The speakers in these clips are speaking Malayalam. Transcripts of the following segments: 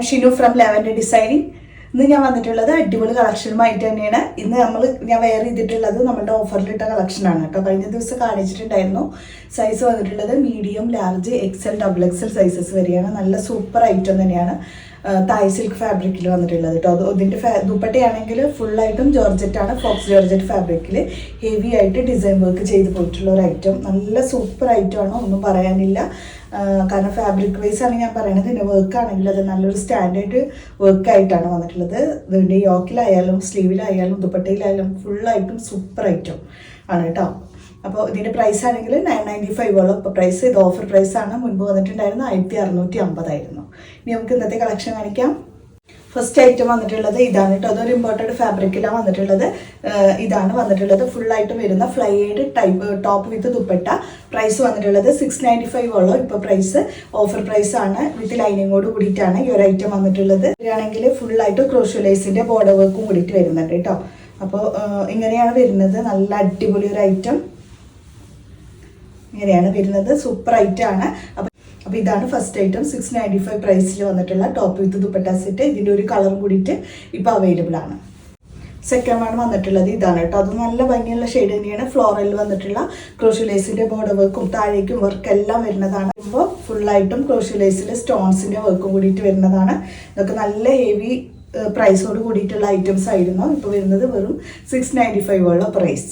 Shinu from lavender designing. ഇന്ന് ഞാൻ വന്നിട്ടുള്ളത് അടിപൊളി കളക്ഷനുമായിട്ട് തന്നെയാണ്. ഇന്ന് ഞാൻ വെയർ ചെയ്തിട്ടുള്ളത് നമ്മുടെ ഓഫറിലിട്ട കളക്ഷനാണ് കേട്ടോ. കഴിഞ്ഞ ദിവസം കാണിച്ചിട്ടുണ്ടായിരുന്നു. സൈസ് വന്നിട്ടുള്ളത് medium, large, XL, double XL sizes വരെയാണ്. നല്ല സൂപ്പർ ഐറ്റം തന്നെയാണ്. തായ് സിൽക്ക് ഫാബ്രിക്കിൽ വന്നിട്ടുള്ളത് കേട്ടോ. ഇതിൻ്റെ ദുപ്പട്ടയാണെങ്കിൽ ഫുള്ളായിട്ടും ജോർജറ്റാണ്, ഫോക്സ് ജോർജറ്റ് ഫാബ്രിക്കിൽ ഹെവി ആയിട്ട് ഡിസൈൻ വർക്ക് ചെയ്ത് പോയിട്ടുള്ള ഒരു ഐറ്റം. നല്ല സൂപ്പർ ഐറ്റമാണ്, ഒന്നും പറയാനില്ല. കാരണം ഫാബ്രിക് വൈസ് ആണ് ഞാൻ പറയുന്നത്. പിന്നെ വർക്ക് ആണെങ്കിൽ അത് നല്ലൊരു സ്റ്റാൻഡേർഡ് വർക്കായിട്ടാണ് വന്നിട്ടുള്ളത്. ഇതിൻ്റെ യോക്കിലായാലും സ്ലീവിലായാലും ദുപ്പട്ടയിലായാലും ഫുള്ളായിട്ടും സൂപ്പർ ഐറ്റം ആണ് കേട്ടോ. അപ്പോൾ ഇതിൻ്റെ പ്രൈസ് ആണെങ്കിൽ 995 ഇപ്പോൾ പ്രൈസ്. ഇത് ഓഫർ പ്രൈസാണ്. മുൻപ് വന്നിട്ടുണ്ടായിരുന്നു 1650. ഇനി നമുക്ക് ഇന്നത്തെ കളക്ഷൻ കാണിക്കാം. ഫസ്റ്റ് ഐറ്റം വന്നിട്ടുള്ളത് ഇതാണ് കേട്ടോ. അതൊരു ഇമ്പോർട്ടഡ് ഫാബ്രിക്കിലാണ് വന്നിട്ടുള്ളത്. ഇതാണ് വന്നിട്ടുള്ളത്. ഫുള്ളായിട്ട് വരുന്ന flared type top with dupatta. Price വന്നിട്ടുള്ളത് 695 ഇപ്പോൾ പ്രൈസ് ഓഫർ പ്രൈസ് ആണ്. വിത്ത് ലൈനിങ്ങോട് കൂടിയിട്ടാണ് ഈ ഒരു ഐറ്റം വന്നിട്ടുള്ളത്. ഇതാണെങ്കിൽ ഫുള്ളായിട്ട് ക്രോഷ്യോലൈസിൻ്റെ ബോർഡർ വർക്കും കൂടിയിട്ട് വരുന്നുണ്ട് കേട്ടോ. അപ്പോൾ ഇങ്ങനെയാണ് വരുന്നത്. നല്ല അടിപൊളി ഒരു ഐറ്റം ഇങ്ങനെയാണ് വരുന്നത്. സൂപ്പർ ഐറ്റം ആണ്. അപ്പോൾ ഇതാണ് ഫസ്റ്റ് ഐറ്റം. 695 പ്രൈസിൽ വന്നിട്ടുള്ള ടോപ്പ് വിത്ത് ദുപ്പട്ട സെറ്റ്. ഇതിൻ്റെ ഒരു കളറും കൂടിയിട്ട് ഇപ്പോൾ അവൈലബിൾ ആണ്. സെക്കൻഡ് വൺ വന്നിട്ടുള്ളത് ഇതാണ് കേട്ടോ. അത് നല്ല ഭംഗിയുള്ള ഷെയ്ഡ് തന്നെയാണ്. ഫ്ലോറൽ വന്നിട്ടുള്ള ക്രോഷ്യോലൈസിൻ്റെ ബോർഡർ വർക്കും താഴേക്കും വർക്ക് എല്ലാം വരുന്നതാണ്. ഇപ്പോൾ ഫുള്ളായിട്ടും ക്രോഷ്യോലൈസിൽ സ്റ്റോൺസിൻ്റെ വർക്കും കൂടിയിട്ട് വരുന്നതാണ്. ഇതൊക്കെ നല്ല ഹെവി പ്രൈസോട് കൂടിയിട്ടുള്ള ഐറ്റംസ് ആയിരുന്നു. ഇപ്പോൾ വരുന്നത് വെറും 695 പ്രൈസ്.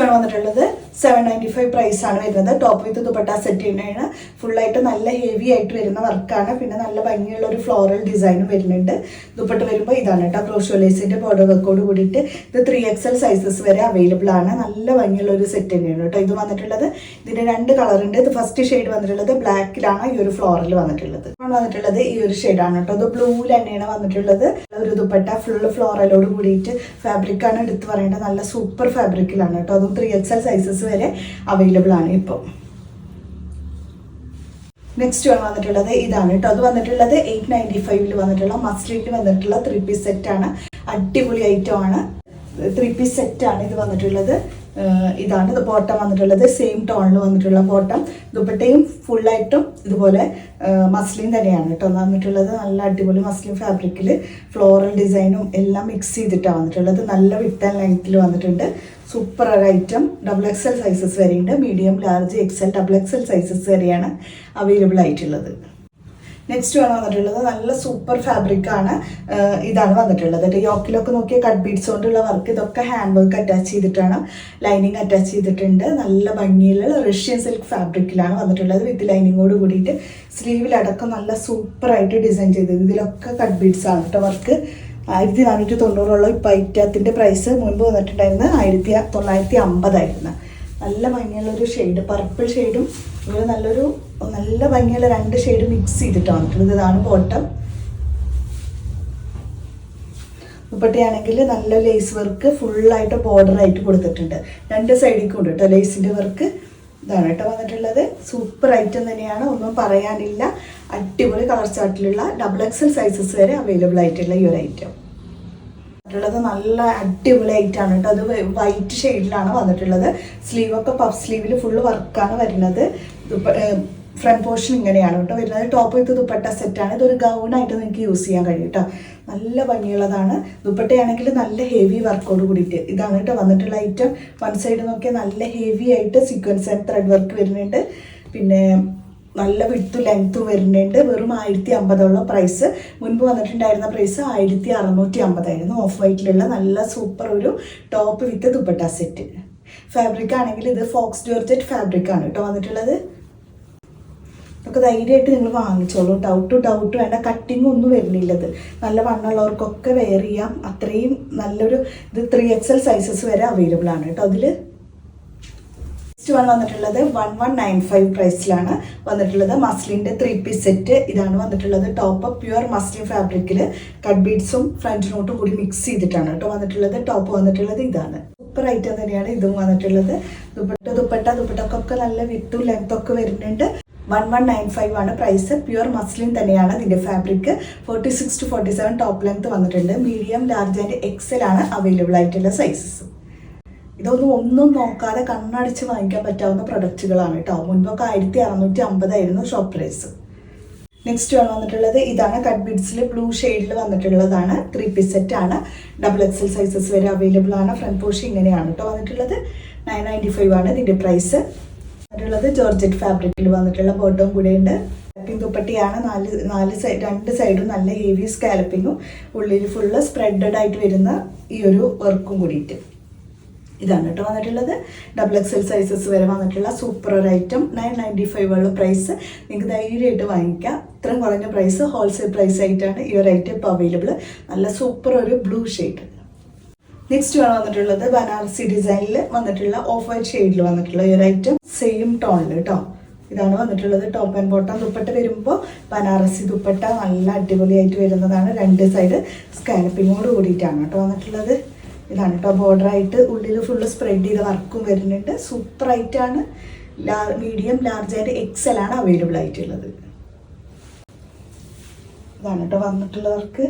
വന്നിട്ടുള്ളത് 795 പ്രൈസ് ആണ് വരുന്നത്. ടോപ്പ് വിത്ത് ദുപ്പട്ട സെറ്റ് തന്നെയാണ്. ഫുള്ളായിട്ട് നല്ല ഹെവി ആയിട്ട് വരുന്ന വർക്കാണ്. പിന്നെ നല്ല ഭംഗിയുള്ള ഒരു ഫ്ലോറൽ ഡിസൈനും വരുന്നുണ്ട്. ദുപ്പട്ട വരുമ്പോൾ ഇതാണ് കേട്ടോ. ക്രോഷ്യോലൈസിൻ്റെ ബോർഡർ വർക്കോട് കൂടിയിട്ട് ഇത് 3XL സൈസസ് വരെ അവൈലബിൾ ആണ്. നല്ല ഭംഗിയുള്ള ഒരു സെറ്റ് തന്നെയാണ് കേട്ടോ. ഇത് വന്നിട്ടുള്ളത് ഇതിൻ്റെ 2 കളറുണ്ട്. ഇത് ഫസ്റ്റ് ഷെയ്ഡ് വന്നിട്ടുള്ളത് ബ്ലാക്കിലാണ് ഈ ഒരു ഫ്ലോറൽ വന്നിട്ടുള്ളത്. ഈ ഒരു ഷെയ്ഡാണ് കേട്ടോ. ഇത് ബ്ലൂവിൽ തന്നെയാണ് വന്നിട്ടുള്ളത്. ഒരു ദുപ്പട്ട ഫുള്ള് ഫ്ലോറലോട് കൂടിയിട്ട് ഫാബ്രിക്കാണ് എടുത്ത് പറയേണ്ടത്. നല്ല സൂപ്പർ ഫാബ്രിക്കിലാണ് കേട്ടോ. അതും 3XL സൈസസ് വരെ അവൈലബിൾ ആണ് ഇപ്പോൾ. നെക്സ്റ്റ് വന്നിട്ടുള്ളത് ഇതാണ് കേട്ടോ. അത് വന്നിട്ടുള്ളത് 895 വന്നിട്ടുള്ള മസ്ലിനിൽ വന്നിട്ടുള്ള 3 പീസ് സെറ്റാണ്. അടിപൊളി ഐറ്റം ആണ്. 3 പീസ് സെറ്റാണ് ഇത് വന്നിട്ടുള്ളത്. ഇതാണ് ഇത് ബോട്ടം വന്നിട്ടുള്ളത്. സെയിം ടോണിൽ വന്നിട്ടുള്ള ബോട്ടം. ദുപ്പട്ടയും ഫുള്ളായിട്ടും ഇതുപോലെ മസ്ലിൻ തന്നെയാണ് കേട്ടോ വന്നിട്ടുള്ളത്. നല്ല അടിപൊളി മസ്ലിൻ ഫാബ്രിക്കിൽ ഫ്ലോറൽ ഡിസൈനും എല്ലാം മിക്സ് ചെയ്തിട്ടാണ് വന്നിട്ടുള്ളത്. നല്ല വിത്ത് ആൻഡ് ലെങ്ത്തിൽ വന്നിട്ടുണ്ട്. സൂപ്പർ ഒരു ഐറ്റം. ഡബിൾ എക്സൽ സൈസസ് വരെയുണ്ട്. Medium, large, XL, double XL sizes വരെയാണ് അവൈലബിൾ ആയിട്ടുള്ളത്. നെക്സ്റ്റ് വന്നിട്ടുള്ളത് നല്ല സൂപ്പർ ഫാബ്രിക്കാണ്. ഇതാണ് വന്നിട്ടുള്ളത്. യോക്കിലൊക്കെ നോക്കിയ കട്ട് ബീഡ്സ് കൊണ്ടുള്ള വർക്ക്. ഇതൊക്കെ ഹാൻഡ് വർക്ക് അറ്റാച്ച് ചെയ്തിട്ടാണ്. ലൈനിങ് അറ്റാച്ച് ചെയ്തിട്ടുണ്ട്. നല്ല ഭംഗിയുള്ള റഷ്യൻ സിൽക്ക് ഫാബ്രിക്കിലാണ് വന്നിട്ടുള്ളത്. വിത്ത് ലൈനിങ്ങോട് കൂടിയിട്ട് സ്ലീവിലടക്കം നല്ല സൂപ്പറായിട്ട് ഡിസൈൻ ചെയ്തത്. ഇതിലൊക്കെ കട്ട് ബീഡ്സ് ആണ് കേട്ടോ വർക്ക്. 1490 ഇപ്പോൾ ഐറ്റത്തിൻ്റെ പ്രൈസ് മുൻപ് വന്നിട്ടുണ്ടായിരുന്നു 1950. നല്ല ഭംഗിയുള്ളൊരു ഷെയ്ഡ്, പർപ്പിൾ ഷെയ്ഡും ഇങ്ങനെ നല്ല ഭംഗിയുള്ള 2 ഷെയ്ഡ് മിക്സ് ചെയ്തിട്ടാണ് വന്നിട്ടുള്ളത്. ഇതാണ് ബോട്ടം. ദുപ്പട്ടയാണെങ്കിൽ നല്ല ലേസ് വർക്ക് ഫുള്ളായിട്ട് ബോർഡറായിട്ട് കൊടുത്തിട്ടുണ്ട്. 2 സൈഡിൽ കൊണ്ട് കേട്ടോ ലേസിൻ്റെ വർക്ക്. ഇതാണ് കേട്ടോ വന്നിട്ടുള്ളത്. സൂപ്പർ ഐറ്റം തന്നെയാണ്, ഒന്നും പറയാനില്ല. അടിപൊളി കളർ ചാർട്ടിലുള്ള ഡബിൾ എക്സൽ സൈസസ് വരെ അവൈലബിൾ ആയിട്ടുള്ള ഈ ഒരു ഐറ്റം ുള്ളത്. നല്ല അടിപൊളി ഐറ്റാണ് കേട്ടോ. അത് വൈറ്റ് ഷെയ്ഡിലാണ് വന്നിട്ടുള്ളത്. സ്ലീവൊക്കെ പഫ് സ്ലീവിൽ ഫുള്ള് വർക്കാണ് വരുന്നത്. ഫ്രണ്ട് പോർഷൻ ഇങ്ങനെയാണ് കേട്ടോ വരുന്നത്. ടോപ്പ് വിത്ത് ദുപ്പട്ട സെറ്റാണ്. ഇതൊരു ഗൗണായിട്ട് നിങ്ങൾക്ക് യൂസ് ചെയ്യാൻ കഴിയും കേട്ടോ. നല്ല ഭംഗിയുള്ളതാണ്. ദുപ്പട്ടയാണെങ്കിൽ നല്ല ഹെവി വർക്കോട് കൂടിയിട്ട് ഇതാണ് കേട്ടോ വന്നിട്ടുള്ള ഐറ്റം. വൺ സൈഡ് നോക്കിയാൽ നല്ല ഹെവി ആയിട്ട് സീക്വൻസ് ആൻഡ് ത്രെഡ് വർക്ക് വരുന്നുണ്ട്. പിന്നെ നല്ല വിട്ടും ലെങ്ത്തും വരുന്നുണ്ട്. വെറും 1050 പ്രൈസ്. മുൻപ് വന്നിട്ടുണ്ടായിരുന്ന പ്രൈസ് 1650 ഓഫ് വൈറ്റിലുള്ള നല്ല സൂപ്പർ ഒരു top with dupatta set. Fabric ആണെങ്കിൽ ഇത് ഫോക്സ് ജോർജറ്റ് ഫാബ്രിക്കാണ് കേട്ടോ വന്നിട്ടുള്ളത്. ഒക്കെ ധൈര്യമായിട്ട് നിങ്ങൾ വാങ്ങിച്ചോളൂ. ഡൗട്ട് വേണ്ട. കട്ടിങ് ഒന്നും വരുന്നില്ലത്. നല്ല വണ്ണുള്ളവർക്കൊക്കെ വെയർ ചെയ്യാം. അത്രയും നല്ലൊരു ഇത് 3XL സൈസസ് വരെ അവൈലബിൾ ആണ് കേട്ടോ. അതിൽ വന്നിട്ടുള്ളത് 1195 പ്രൈസിലാണ് വന്നിട്ടുള്ളത്. മസ്ലിൻ്റെ 3 പീസ് സെറ്റ്. ഇതാണ് വന്നിട്ടുള്ളത്. ടോപ്പ് പ്യുവർ മസ്ലിൻ ഫാബ്രിക്കിൽ കട്ട് ബീഡ്സും ഫ്രഞ്ച് നോട്ടും കൂടി മിക്സ് ചെയ്തിട്ടാണ് കേട്ടോ വന്നിട്ടുള്ളത്. ടോപ്പ് വന്നിട്ടുള്ളത് ഇതാണ്. സൂപ്പർ ഐറ്റം തന്നെയാണ് ഇതും വന്നിട്ടുള്ളത്. ദുപ്പട്ടക്കൊക്കെ നല്ല വിത്തും ലെങ്ത്തൊക്കെ വരുന്നുണ്ട്. 1195 ആണ് പ്രൈസ്. പ്യുവർ മസ്ലിൻ തന്നെയാണ് ഇതിൻ്റെ ഫാബ്രിക്. 46 to 47 ടോപ്പ് ലെങ്ത് വന്നിട്ടുണ്ട്. മീഡിയം, ലാർജ് ആൻഡ് എക്സൽ ആണ് അവൈലബിൾ ആയിട്ടുള്ള സൈസസ്. ഒന്നും നോക്കാതെ കണ്ണടിച്ച് വാങ്ങിക്കാൻ പറ്റാവുന്ന പ്രൊഡക്റ്റുകളാണ് കേട്ടോ. മുൻപൊക്കെ 1650 ഷോപ്പ് പ്രൈസ്. നെക്സ്റ്റ് വന്നിട്ടുള്ളത് ഇതാണ് കട്ട് ബീഡ്സിൽ ബ്ലൂ ഷെയ്ഡിൽ വന്നിട്ടുള്ളതാണ്. 3 പീസ് സെറ്റ് ആണ്. XXL സൈസസ് വരെ അവൈലബിൾ ആണ്. ഫ്രണ്ട് പോർഷൻ ഇങ്ങനെയാണ് കേട്ടോ വന്നിട്ടുള്ളത്. 995 ആണ് ഇതിൻ്റെ പ്രൈസ്. വന്നിട്ടുള്ളത് ജോർജറ്റ് ഫാബ്രിക്കിൽ വന്നിട്ടുള്ള ബോട്ടവും കൂടെ ഉണ്ട്. സ്കാലപ്പിംഗ് ദുപ്പട്ടയാണ്. രണ്ട് സൈഡും നല്ല ഹെവി സ്കാലപ്പിങ്ങും ഉള്ളിൽ ഫുള്ള് സ്പ്രെഡഡ് ആയിട്ട് വരുന്ന ഈ ഒരു വർക്കും കൂടിയിട്ട് ഇതാണ് കേട്ടോ വന്നിട്ടുള്ളത്. XXL സൈസസ് വരെ വന്നിട്ടുള്ള സൂപ്പർ ഒരു ഐറ്റം. 995 ഉള്ള പ്രൈസ്. നിങ്ങൾക്ക് ധൈര്യമായിട്ട് വാങ്ങിക്കാം. ഇത്രയും കുറഞ്ഞ പ്രൈസ് ഹോൾസെയിൽ പ്രൈസ് ആയിട്ടാണ് ഈ ഒരു ഐറ്റം ഇപ്പോൾ അവൈലബിൾ. നല്ല സൂപ്പർ ഒരു ബ്ലൂ ഷെയ്ഡ്. നെക്സ്റ്റ് വന്നിട്ടുള്ളത് ബനാറസി ഡിസൈനിൽ വന്നിട്ടുള്ള ഓഫ് വൈറ്റ് ഷെയ്ഡിൽ വന്നിട്ടുള്ള ഈ ഒരു ഐറ്റം. സെയിം ടോണിൽ കേട്ടോ ഇതാണ് വന്നിട്ടുള്ളത്. ടോപ്പ് ആൻഡ് ബോട്ടം ദുപ്പട്ട വരുമ്പോൾ ബനാറസി ദുപ്പട്ട നല്ല അടിപൊളിയായിട്ട് വരുന്നതാണ്. രണ്ട് സൈഡ് സ്കാലപ്പിങ്ങോട് കൂടിയിട്ടാണ് കേട്ടോ വന്നിട്ടുള്ളത്. ഇതാണ് കേട്ടോ ബോർഡറായിട്ട് ഉള്ളിൽ ഫുള്ള് സ്പ്രെഡ് ചെയ്ത വർക്കും വരുന്നുണ്ട്. സൂപ്പർ ആയിട്ടാണ്. മീഡിയം ലാർജ് ആയിട്ട് XL ആണ് അവൈലബിൾ ആയിട്ടുള്ളത്. ഇതാണ് കേട്ടോ വന്നിട്ടുള്ളവർക്ക്.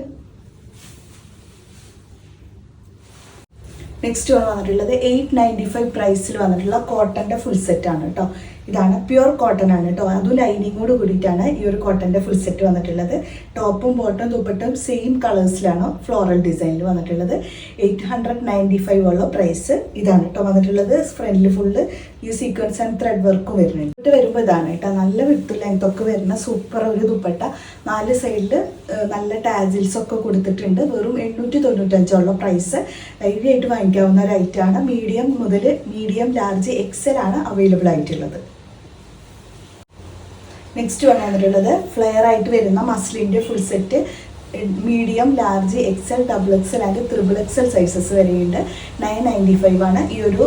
നെക്സ്റ്റ് വന്നിട്ടുള്ളത് 895 പ്രൈസിൽ വന്നിട്ടുള്ള കോട്ടൻ്റെ ഫുൾ സെറ്റാണ് കേട്ടോ. ഇതാണ് പ്യുർ കോട്ടൺ ആണ് കേട്ടോ. അതും ലൈനിങ്ങോട് കൂടിയിട്ടാണ് ഈ ഒരു കോട്ടൻ്റെ ഫുൾ സെറ്റ് വന്നിട്ടുള്ളത്. ടോപ്പും ബോട്ടും ദുപ്പട്ടും സെയിം കളേഴ്സിലാണ് ഫ്ലോറൽ ഡിസൈനിൽ വന്നിട്ടുള്ളത്. 895 ഉള്ള പ്രൈസ്. ഇതാണ് കേട്ടോ വന്നിട്ടുള്ളത്. ഫ്രണ്ടിൽ ഫുള്ള് ഈ സീക്വൻസ് ആൻഡ് ത്രെഡ് വർക്കും വരുന്നുണ്ട്. ഇട്ട് വരുമ്പോൾ ഇതാണ് കേട്ടോ നല്ല വിട്ട് ലെങ്ത് ഒക്കെ വരുന്ന സൂപ്പർ ഒരു ദുപ്പട്ട. 4 സൈഡിൽ നല്ല ടാജിൽസ് ഒക്കെ കൊടുത്തിട്ടുണ്ട്. വെറും 895 ഉള്ള പ്രൈസ്. ധൈര്യമായിട്ട് വാങ്ങിക്കാവുന്ന ഒരു ഐറ്റമാണ്. മീഡിയം മുതൽ മീഡിയം ലാർജ് XL ആണ് അവൈലബിൾ ആയിട്ടുള്ളത്. നെക്സ്റ്റ് വന്നിട്ടുള്ളത് ഫ്ലെയർ ആയിട്ട് വരുന്ന മസ്ലിൻ്റെ full set. Medium large XL XXL and XXL sizes വരെയുണ്ട്. 995 ആണ് ഈ ഒരു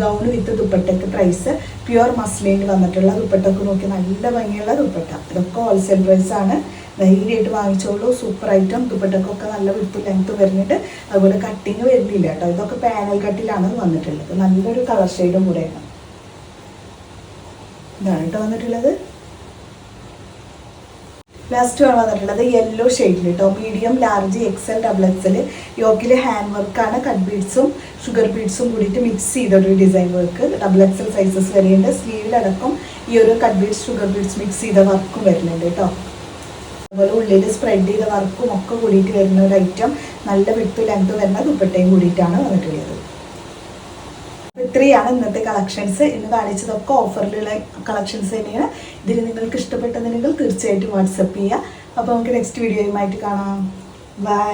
ഗൗൺ വിത്ത് ദുപ്പട്ടയ്ക്ക് പ്രൈസ്. പ്യുർ മസ്ലിനിൽ വന്നിട്ടുള്ള ദുപ്പട്ടൊക്കെ നോക്കി നല്ല ഭംഗിയുള്ള ദുപ്പട്ട. ഇതൊക്കെ ഹോൾസെയിൽ പ്രൈസാണ്. ധൈര്യമായിട്ട് വാങ്ങിച്ചോളൂ. Super item. ദുപ്പട്ടക്കൊക്കെ നല്ല വിട്ട് ലെങ്ത്ത് വരുന്നുണ്ട്. അതുപോലെ കട്ടിങ് വരുന്നില്ല കേട്ടോ. ഇതൊക്കെ പാനൽ കട്ടിലാണ് വന്നിട്ടുള്ളത്. നല്ലൊരു കളർ ഷെയ്ഡും കൂടെയാണ്. ഇതാണ് കേട്ടോ വന്നിട്ടുള്ളത്. ലാസ്റ്റ് വന്നിട്ടുള്ളത് യെല്ലോ ഷെയ്ഡിൽ കേട്ടോ. Medium large XL XXL. യോക്കിൽ ഹാൻഡ് വർക്കാണ്. കട്ട് ബീഡ്സും ഷുഗർ ബീഡ്സും കൂടിയിട്ട് മിക്സ് ചെയ്തൊരു ഡിസൈൻ വർക്ക്. XXL സൈസസ് വരെയുണ്ട്. സ്ലീവിലടക്കം ഈ ഒരു cut beads sugar beads mix ചെയ്ത വർക്കും വരുന്നുണ്ട് കേട്ടോ. അതുപോലെ ഉള്ളിൽ സ്പ്രെഡ് ചെയ്ത വർക്കും ഒക്കെ കൂടിയിട്ട് വരുന്ന ഒരു ഐറ്റം. നല്ല വിട്ട് ലെങ്ത് വരുന്ന ദുപ്പട്ടയും കൂടിയിട്ടാണ് വന്നിട്ടുള്ളത്. ഇത്രയാണ് ഇന്നത്തെ കളക്ഷൻസ്. ഇന്ന് കാണിച്ചതൊക്കെ ഓഫറിലുള്ള കളക്ഷൻസ് തന്നെയാണ്. ഇതിൽ നിങ്ങൾക്ക് ഇഷ്ടപ്പെട്ടെന്നുണ്ടെങ്കിൽ തീർച്ചയായിട്ടും വാട്സപ്പ് ചെയ്യുക. അപ്പോൾ നമുക്ക് നെക്സ്റ്റ് വീഡിയോയുമായിട്ട് കാണാം. ബൈ.